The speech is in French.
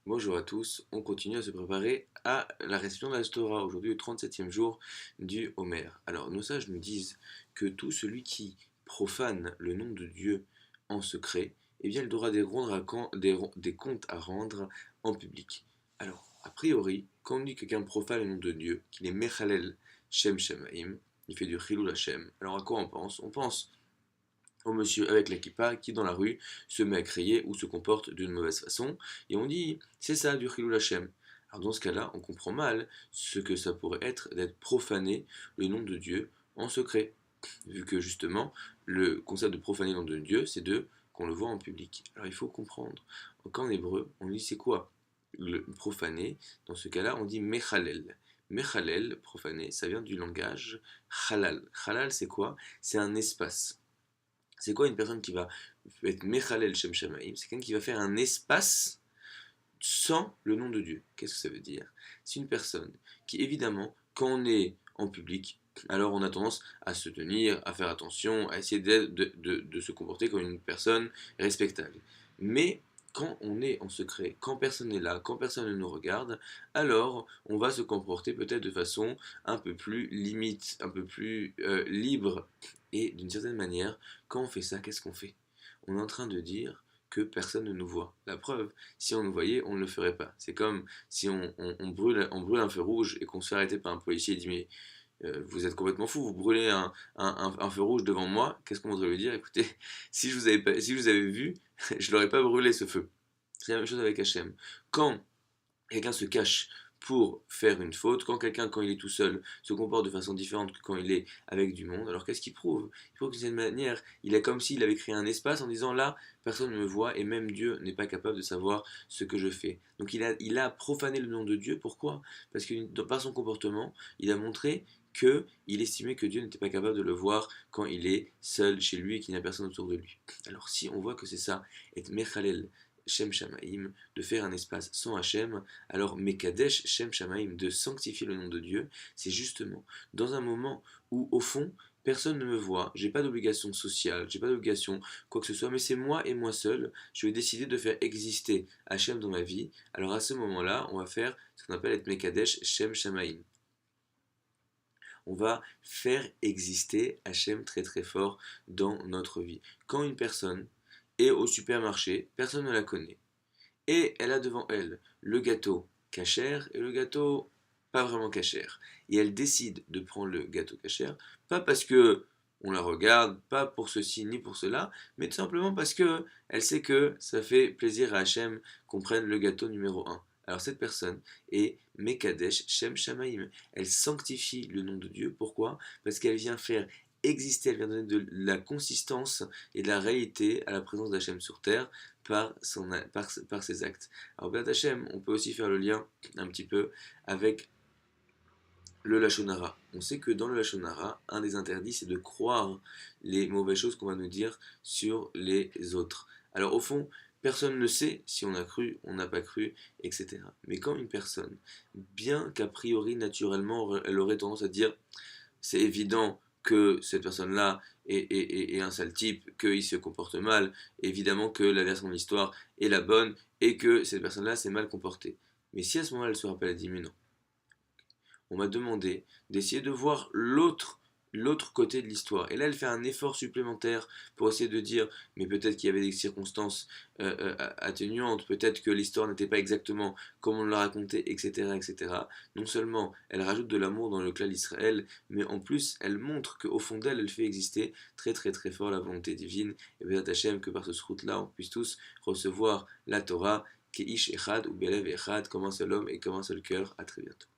Bonjour à tous, on continue à se préparer à la réception de la Torah, aujourd'hui le 37e jour du Homer. Alors nos sages nous disent que tout celui qui profane le nom de Dieu en secret, eh bien il devra des comptes à rendre en public. Alors, a priori, quand on dit que quelqu'un profane le nom de Dieu, qu'il est Mechalel Shem Shamaim, il fait du Chilul Hashem, alors à quoi on pense? On pense au monsieur avec la kippa qui dans la rue se met à crier ou se comporte d'une mauvaise façon, et on dit c'est ça du Chilul Hashem. Alors dans ce cas-là, on comprend mal ce que ça pourrait être d'être profaner le nom de Dieu en secret, vu que justement le concept de profaner le nom de Dieu, c'est de qu'on le voit en public. Alors il faut comprendre qu'en hébreu, on dit c'est quoi le profaner. Dans ce cas-là, on dit mechalel. Mechalel, profaner, ça vient du langage halal. Halal, c'est quoi? C'est un espace. C'est quoi une personne qui va être Mechalel Shem Shamaim? C'est quelqu'un qui va faire un espace sans le nom de Dieu. Qu'est-ce que ça veut dire? C'est une personne qui, évidemment, quand on est en public, alors on a tendance à se tenir, à faire attention, à essayer de se comporter comme une personne respectable. Mais quand on est en secret, quand personne n'est là, quand personne ne nous regarde, alors on va se comporter peut-être de façon un peu plus limite, un peu plus libre. Et d'une certaine manière, quand on fait ça, qu'est-ce qu'on fait? On est en train de dire que personne ne nous voit. La preuve, si on nous voyait, on ne le ferait pas. C'est comme si on brûle un feu rouge et qu'on se fait arrêter par un policier et dit mais vous êtes complètement fou, vous brûlez un feu rouge devant moi, qu'est-ce qu'on voudrait lui dire? Écoutez, si je vous avais vu, je l'aurais pas brûlé ce feu. C'est la même chose avec Hachem. Quand quelqu'un se cache pour faire une faute, quand quelqu'un, quand il est tout seul, se comporte de façon différente que quand il est avec du monde, alors qu'est-ce qu'il prouve? Il prouve que d'une manière, il est comme s'il avait créé un espace en disant là, personne ne me voit et même Dieu n'est pas capable de savoir ce que je fais. Donc il a profané le nom de Dieu, pourquoi? Parce que par son comportement, il a montré qu'il estimait que Dieu n'était pas capable de le voir quand il est seul chez lui et qu'il n'y a personne autour de lui. Alors si on voit que c'est ça, être Mechalel, Shem Shamaim, de faire un espace sans Hachem, alors Mekadesh Shem Shamaim, de sanctifier le nom de Dieu, c'est justement dans un moment où, au fond, personne ne me voit, j'ai pas d'obligation sociale, j'ai pas d'obligation quoi que ce soit, mais c'est moi et moi seul, je vais décider de faire exister Hachem dans ma vie, alors à ce moment-là, on va faire ce qu'on appelle être Mekadesh Shem Shamaim. On va faire exister Hachem très très fort dans notre vie. Quand une personne est au supermarché, personne ne la connaît et elle a devant elle le gâteau cachère et le gâteau pas vraiment cachère. Et elle décide de prendre le gâteau cachère, pas parce que on la regarde, pas pour ceci ni pour cela, mais tout simplement parce que elle sait que ça fait plaisir à Hachem qu'on prenne le gâteau numéro un. Alors cette personne est Mekadesh Shem Shamaim. Elle sanctifie le nom de Dieu. Pourquoi? Parce qu'elle vient faire exister, elle vient donner de la consistance et de la réalité à la présence d'Hachem sur terre par ses actes. Alors, B'at Hashem, on peut aussi faire le lien un petit peu avec le Lachon Hara. On sait que dans le Lachon Hara, un des interdits, c'est de croire les mauvaises choses qu'on va nous dire sur les autres. Alors, au fond, personne ne sait si on a cru, on n'a pas cru, etc. Mais quand une personne, bien qu'a priori, naturellement, elle aurait tendance à dire c'est évident que cette personne-là est un sale type, qu'il se comporte mal, évidemment que la version de l'histoire est la bonne et que cette personne-là s'est mal comportée. Mais si à ce moment-là elle se rappelle, elle dit mais non, on m'a demandé d'essayer de voir l'autre côté de l'histoire. Et là, elle fait un effort supplémentaire pour essayer de dire, mais peut-être qu'il y avait des circonstances atténuantes, peut-être que l'histoire n'était pas exactement comme on l'a raconté, etc., etc. Non seulement elle rajoute de l'amour dans le clan d'Israël, mais en plus, elle montre qu'au fond d'elle, elle fait exister très très très fort la volonté divine. Et bien, Hachem, que par ce route-là, on puisse tous recevoir la Torah, Keish Echad ou Belev Echad, comme un seul homme et comme un seul cœur. À très bientôt.